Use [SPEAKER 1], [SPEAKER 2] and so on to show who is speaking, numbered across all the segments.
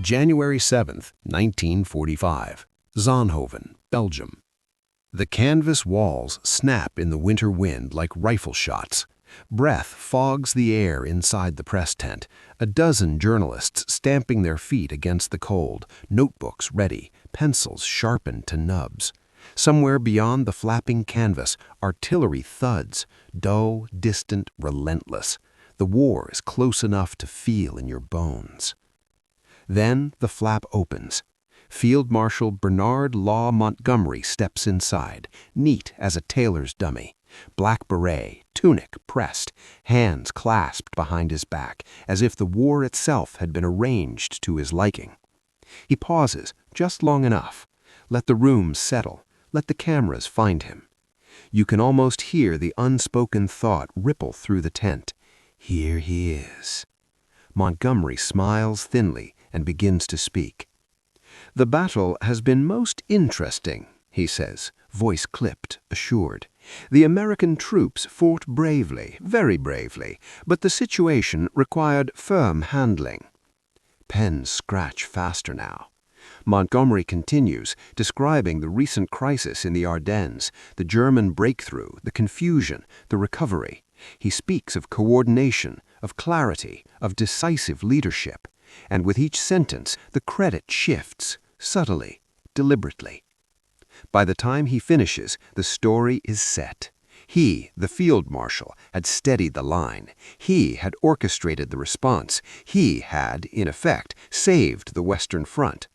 [SPEAKER 1] January 7, 1945, Zonhoven, Belgium. The canvas walls snap in the winter wind like rifle shots. Breath fogs the air inside the press tent, a dozen journalists stamping their feet against the cold, notebooks ready, pencils sharpened to nubs. Somewhere beyond the flapping canvas, artillery thuds, dull, distant, relentless. The war is close enough to feel in your bones. Then the flap opens. Field Marshal Bernard Montgomery steps inside, neat as a tailor's dummy. Black beret, tunic pressed, hands clasped behind his back, as if the war itself had been arranged to his liking. He pauses just long enough. Let the room settle. Let the cameras find him. You can almost hear the unspoken thought ripple through the tent. Here he is. Montgomery smiles thinly and begins to speak. "The battle has been most interesting," he says, voice clipped, assured. "The American troops fought bravely, very bravely, but the situation required firm handling." Pens scratch faster now. Montgomery continues, describing the recent crisis in the Ardennes, the German breakthrough, the confusion, the recovery. He speaks of coordination, of clarity, of decisive leadership. And with each sentence, the credit shifts, subtly, deliberately. By the time he finishes, the story is set. He, the field marshal, had steadied the line. He had orchestrated the response. He had, in effect, saved the Western Front.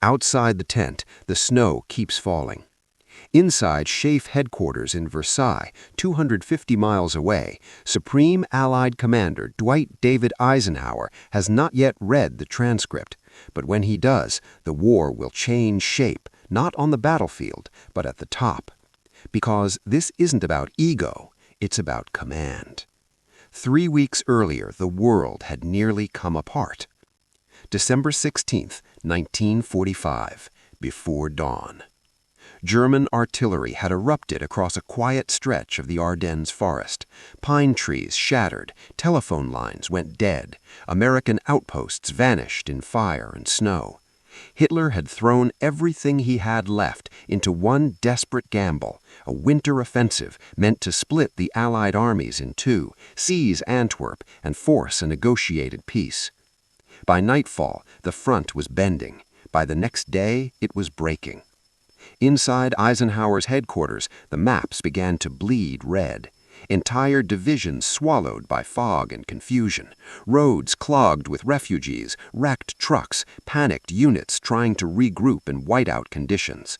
[SPEAKER 1] Outside the tent, the snow keeps falling. Inside SHAEF headquarters in Versailles, 250 miles away, Supreme Allied Commander Dwight D. Eisenhower has not yet read the transcript. But when he does, the war will change shape, not on the battlefield, but at the top. Because this isn't about ego, it's about command. 3 weeks earlier, the world had nearly come apart. December 16, 1945, before dawn. German artillery had erupted across a quiet stretch of the Ardennes forest. Pine trees shattered, telephone lines went dead, American outposts vanished in fire and snow. Hitler had thrown everything he had left into one desperate gamble, a winter offensive meant to split the Allied armies in two, seize Antwerp, and force a negotiated peace. By nightfall, the front was bending. By the next day, it was breaking. Inside Eisenhower's headquarters, the maps began to bleed red. Entire divisions swallowed by fog and confusion. Roads clogged with refugees, wrecked trucks, panicked units trying to regroup in whiteout conditions.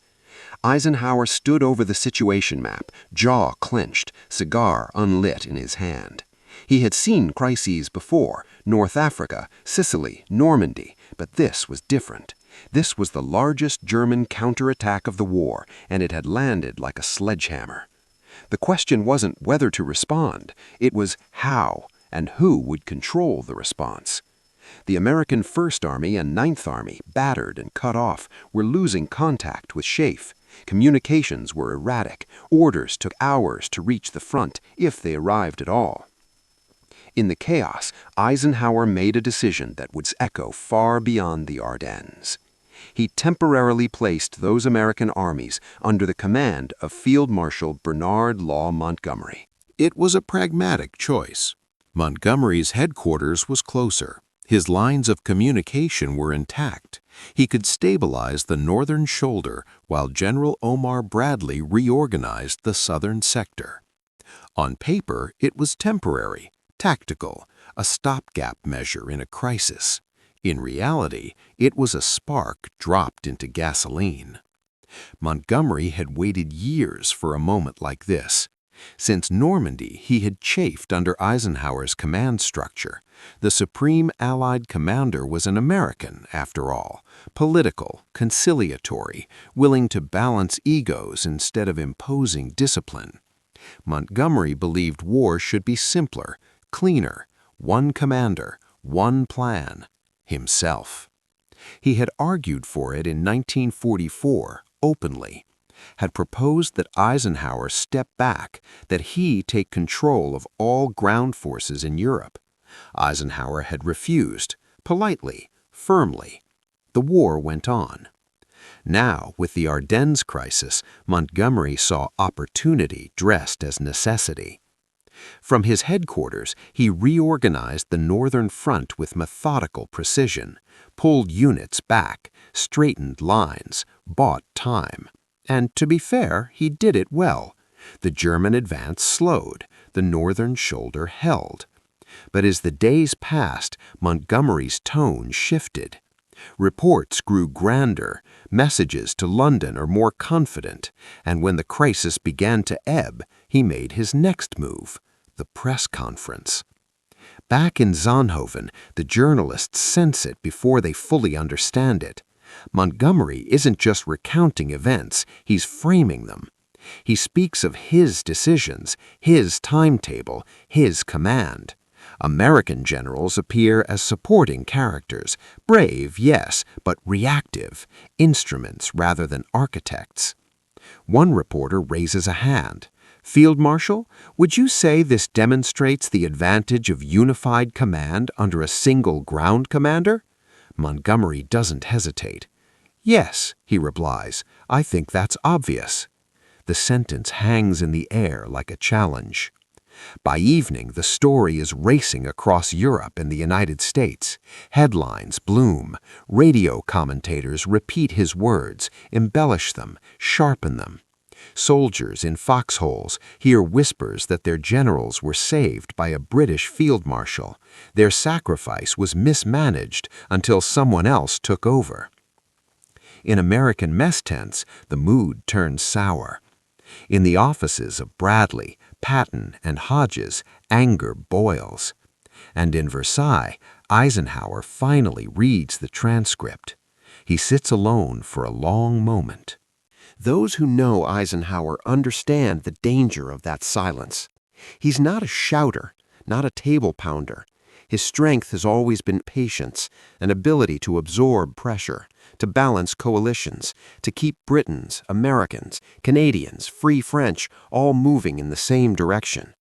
[SPEAKER 1] Eisenhower stood over the situation map, jaw clenched, cigar unlit in his hand. He had seen crises before, North Africa, Sicily, Normandy, but this was different. This was the largest German counterattack of the war, and it had landed like a sledgehammer. The question wasn't whether to respond, it was how and who would control the response. The American First Army and Ninth Army, battered and cut off, were losing contact with SHAEF. Communications were erratic. Orders took hours to reach the front, if they arrived at all. In the chaos, Eisenhower made a decision that would echo far beyond the Ardennes. He temporarily placed those American armies under the command of Field Marshal Bernard Montgomery. It was a pragmatic choice. Montgomery's headquarters was closer. His lines of communication were intact. He could stabilize the northern shoulder while General Omar Bradley reorganized the southern sector. On paper, it was temporary, tactical, a stopgap measure in a crisis. In reality, it was a spark dropped into gasoline. Montgomery had waited years for a moment like this. Since Normandy, he had chafed under Eisenhower's command structure. The Supreme Allied Commander was an American, after all, political, conciliatory, willing to balance egos instead of imposing discipline. Montgomery believed war should be simpler, cleaner, one commander, one plan, himself. He had argued for it in 1944, openly, had proposed that Eisenhower step back, that he take control of all ground forces in Europe. Eisenhower had refused, politely, firmly. The war went on. Now, with the Ardennes crisis, Montgomery saw opportunity dressed as necessity. From his headquarters, he reorganized the Northern Front with methodical precision, pulled units back, straightened lines, bought time. And to be fair, he did it well. The German advance slowed, the northern shoulder held. But as the days passed, Montgomery's tone shifted. Reports grew grander, messages to London are more confident, and when the crisis began to ebb, he made his next move, the press conference. Back in Zonhoven, the journalists sense it before they fully understand it. Montgomery isn't just recounting events, he's framing them. He speaks of his decisions, his timetable, his command. American generals appear as supporting characters, brave, yes, but reactive, instruments rather than architects. One reporter raises a hand. Field Marshal, would you say this demonstrates the advantage of unified command under a single ground commander? Montgomery doesn't hesitate. Yes, he replies, I think that's obvious. The sentence hangs in the air like a challenge. By evening, the story is racing across Europe and the United States. Headlines bloom. Radio commentators repeat his words, embellish them, sharpen them. Soldiers in foxholes hear whispers that their generals were saved by a British field marshal. Their sacrifice was mismanaged until someone else took over. In American mess tents, the mood turns sour. In the offices of Bradley, Patton, and Hodges, anger boils. And in Versailles, Eisenhower finally reads the transcript. He sits alone for a long moment. Those who know Eisenhower understand the danger of that silence. He's not a shouter, not a table pounder. His strength has always been patience, an ability to absorb pressure, to balance coalitions, to keep Britons, Americans, Canadians, Free French all moving in the same direction.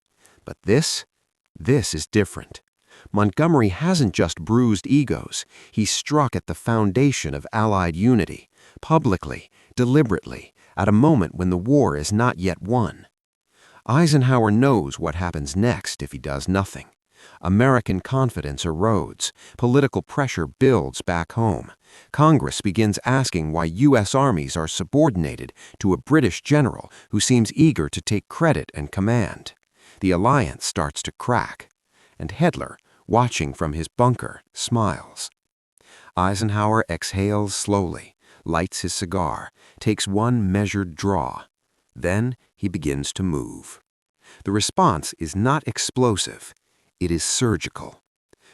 [SPEAKER 1] But this is different. Montgomery hasn't just bruised egos. He's struck at the foundation of Allied unity, publicly, deliberately, at a moment when the war is not yet won. Eisenhower knows what happens next if he does nothing. American confidence erodes. Political pressure builds back home. Congress begins asking why U.S. armies are subordinated to a British general who seems eager to take credit and command. The alliance starts to crack. And Hitler, watching from his bunker, smiles. Eisenhower exhales slowly, lights his cigar, takes one measured draw. Then he begins to move. The response is not explosive. It is surgical.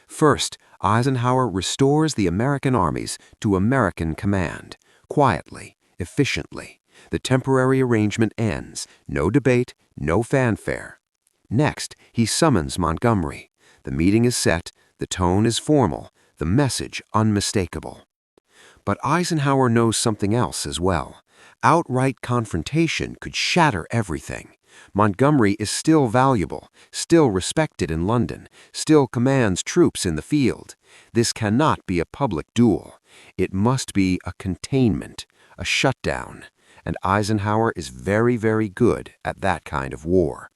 [SPEAKER 1] First, Eisenhower restores the American armies to American command, quietly, efficiently. The temporary arrangement ends. No debate, no fanfare. Next, he summons Montgomery. The meeting is set, the tone is formal, the message unmistakable. But Eisenhower knows something else as well. Outright confrontation could shatter everything. Montgomery is still valuable, still respected in London, still commands troops in the field. This cannot be a public duel. It must be a containment, a shutdown. And Eisenhower is very, very good at that kind of war.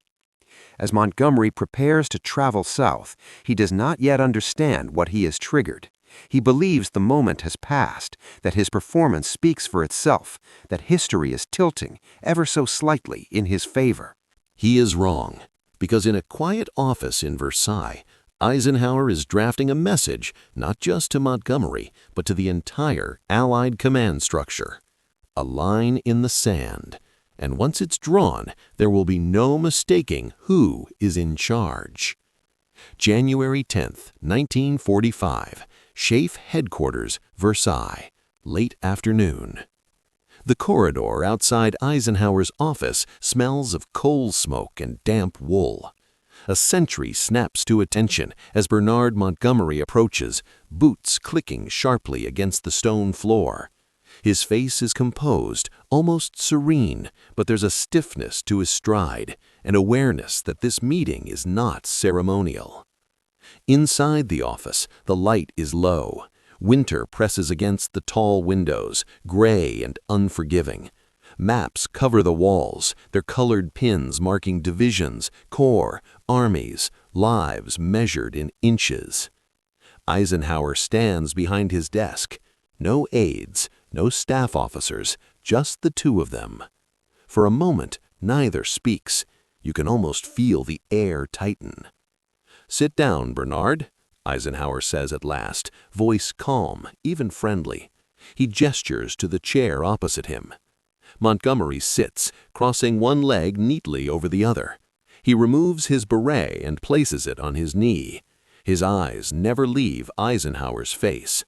[SPEAKER 1] As Montgomery prepares to travel south, he does not yet understand what he has triggered. He believes the moment has passed, that his performance speaks for itself, that history is tilting ever so slightly in his favor.
[SPEAKER 2] He is wrong, because in a quiet office in Versailles, Eisenhower is drafting a message not just to Montgomery, but to the entire Allied command structure. A line in the sand, and once it's drawn, there will be no mistaking who is in charge. January 10th, 1945. SHAEF Headquarters, Versailles, late afternoon. The corridor outside Eisenhower's office smells of coal smoke and damp wool. A sentry snaps to attention as Bernard Montgomery approaches, boots clicking sharply against the stone floor. His face is composed, almost serene, but there's a stiffness to his stride, an awareness that this meeting is not ceremonial. Inside the office, the light is low. Winter presses against the tall windows, gray and unforgiving. Maps cover the walls, their colored pins marking divisions, corps, armies, lives measured in inches. Eisenhower stands behind his desk. No aides, no staff officers, just the two of them. For a moment, neither speaks. You can almost feel the air tighten. "Sit down, Bernard," Eisenhower says at last, voice calm, even friendly. He gestures to the chair opposite him. Montgomery sits, crossing one leg neatly over the other. He removes his beret and places it on his knee. His eyes never leave Eisenhower's face.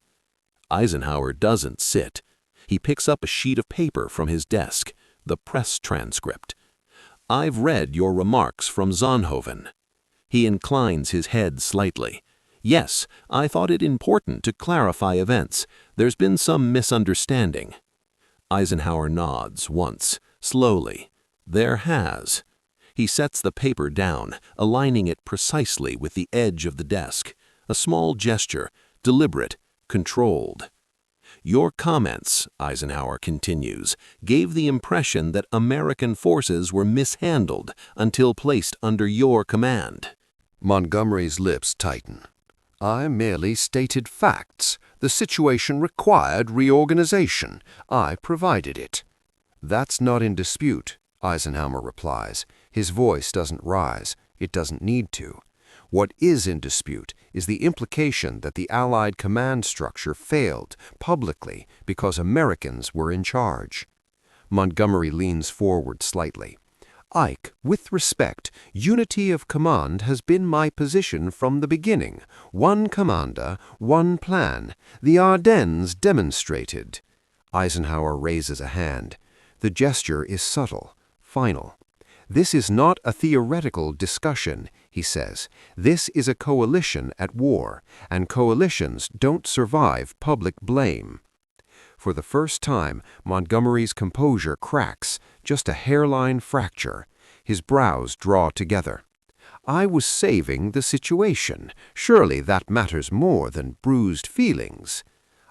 [SPEAKER 2] Eisenhower doesn't sit. He picks up a sheet of paper from his desk, the press transcript. "I've read your remarks from Zonhoven." He inclines his head slightly. "Yes, I thought it important to clarify events. There's been some misunderstanding." Eisenhower nods once, slowly. "There has." He sets the paper down, aligning it precisely with the edge of the desk. A small gesture, deliberate, controlled. "Your comments," Eisenhower continues, "gave the impression that American forces were mishandled until placed under your command."
[SPEAKER 1] Montgomery's lips tighten. "I merely stated facts. The situation required reorganization. I provided it." "That's not in dispute," Eisenhower replies. His voice doesn't rise. It doesn't need to. What is in dispute is the implication that the Allied command structure failed publicly because Americans were in charge. Montgomery leans forward slightly. "Ike, with respect, unity of command has been my position from the beginning. One commander, one plan. The Ardennes demonstrated." Eisenhower raises a hand. The gesture is subtle, final. "This is not a theoretical discussion," he says. "This is a coalition at war, and coalitions don't survive public blame." For the first time, Montgomery's composure cracks, just a hairline fracture. His brows draw together. "I was saving the situation. Surely that matters more than bruised feelings."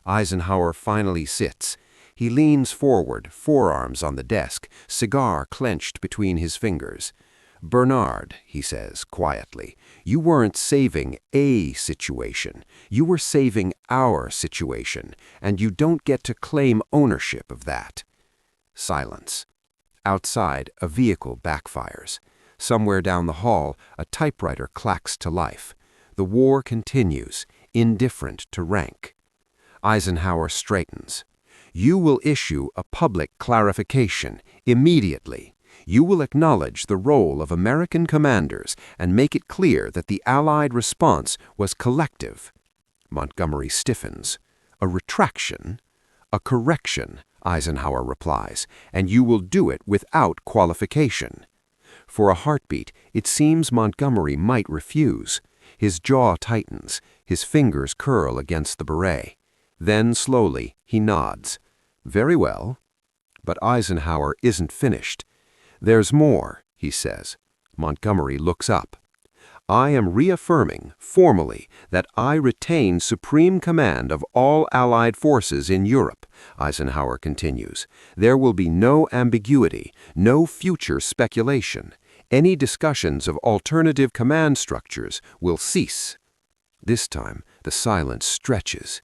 [SPEAKER 1] Eisenhower finally sits. He leans forward, forearms on the desk, cigar clenched between his fingers. "Bernard," he says quietly, "you weren't saving a situation. You were saving our situation, and you don't get to claim ownership of that." Silence. Outside, a vehicle backfires. Somewhere down the hall, a typewriter clacks to life. The war continues, indifferent to rank. Eisenhower straightens. "You will issue a public clarification immediately. You will acknowledge the role of American commanders and make it clear that the Allied response was collective." Montgomery stiffens. "A retraction?" "A correction," Eisenhower replies, "and you will do it without qualification." For a heartbeat, it seems Montgomery might refuse. His jaw tightens, his fingers curl against the beret. Then, slowly, he nods. "Very well." But Eisenhower isn't finished. "There's more," he says. Montgomery looks up. "I am reaffirming, formally, that I retain supreme command of all Allied forces in Europe," Eisenhower continues. "There will be no ambiguity, no future speculation. Any discussions of alternative command structures will cease." This time, the silence stretches.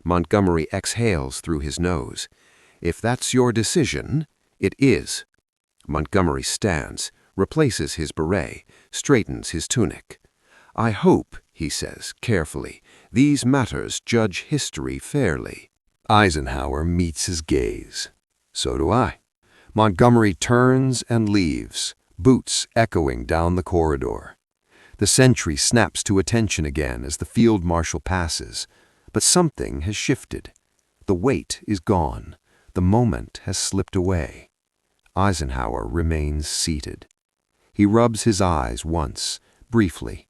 [SPEAKER 1] Montgomery exhales through his nose. "If that's your decision, it is." Montgomery stands, replaces his beret, straightens his tunic. "I hope," he says carefully, "these matters judge history fairly." Eisenhower meets his gaze. "So do I." Montgomery turns and leaves, boots echoing down the corridor. The sentry snaps to attention again as the field marshal passes. But something has shifted. The weight is gone. The moment has slipped away. Eisenhower remains seated. He rubs his eyes once, briefly.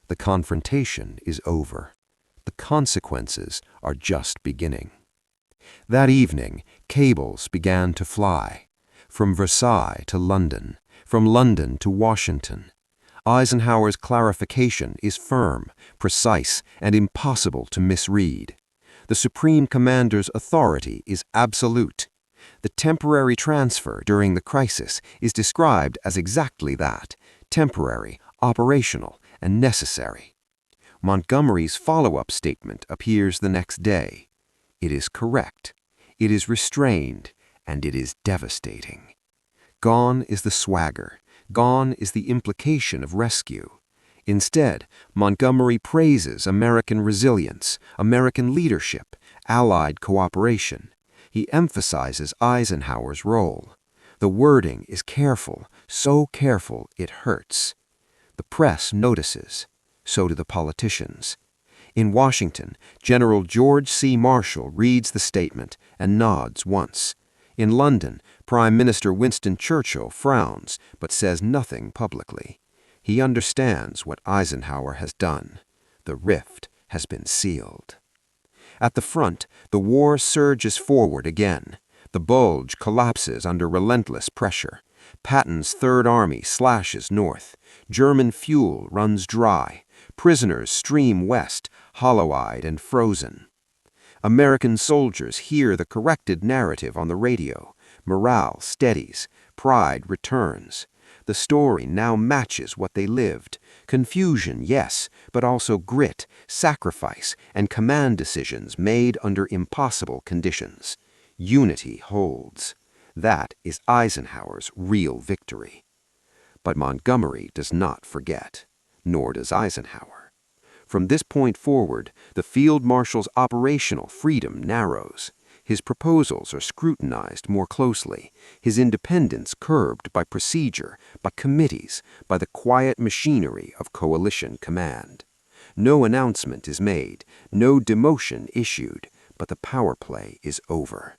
[SPEAKER 1] The confrontation is over. The consequences are just beginning. That evening, cables began to fly. From Versailles to London, from London to Washington. Eisenhower's clarification is firm, precise, and impossible to misread. The Supreme Commander's authority is absolute. The temporary transfer during the crisis is described as exactly that, temporary, operational, and necessary. Montgomery's follow-up statement appears the next day. It is correct, it is restrained, and it is devastating. Gone is the swagger, gone is the implication of rescue. Instead, Montgomery praises American resilience, American leadership, Allied cooperation. He emphasizes Eisenhower's role. The wording is careful, so careful it hurts. The press notices. So do the politicians. In Washington, General George C. Marshall reads the statement and nods once. In London, Prime Minister Winston Churchill frowns but says nothing publicly. He understands what Eisenhower has done. The rift has been sealed. At the front, the war surges forward again. The Bulge collapses under relentless pressure. Patton's Third Army slashes north. German fuel runs dry. Prisoners stream west, hollow-eyed and frozen. American soldiers hear the corrected narrative on the radio. Morale steadies. Pride returns. The story now matches what they lived. Confusion, yes, but also grit, sacrifice, and command decisions made under impossible conditions. Unity holds. That is Eisenhower's real victory. But Montgomery does not forget, nor does Eisenhower. From this point forward, the Field Marshal's operational freedom narrows. His proposals are scrutinized more closely, his independence curbed by procedure, by committees, by the quiet machinery of coalition command. No announcement is made, no demotion issued, but the power play is over.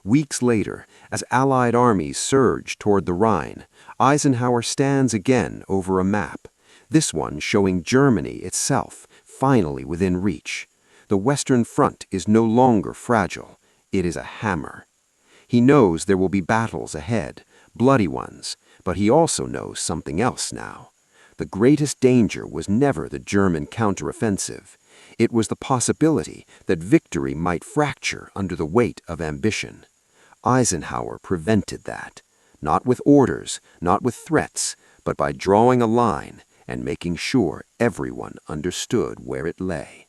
[SPEAKER 1] Weeks later, as Allied armies surge toward the Rhine, Eisenhower stands again over a map, this one showing Germany itself, finally within reach. The Western Front is no longer fragile. It is a hammer. He knows there will be battles ahead, bloody ones, but he also knows something else now. The greatest danger was never the German counteroffensive. It was the possibility that victory might fracture under the weight of ambition. Eisenhower prevented that, not with orders, not with threats, but by drawing a line and making sure everyone understood where it lay.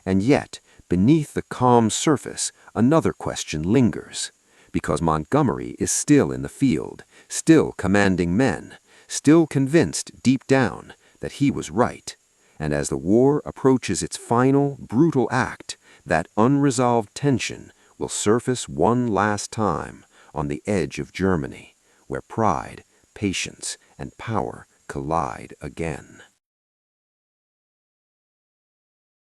[SPEAKER 1] And yet, beneath the calm surface, another question lingers, because Montgomery is still in the field, still commanding men, still convinced deep down that he was right. And as the war approaches its final, brutal act, that unresolved tension will surface one last time on the edge of Germany, where pride, patience, and power collide again.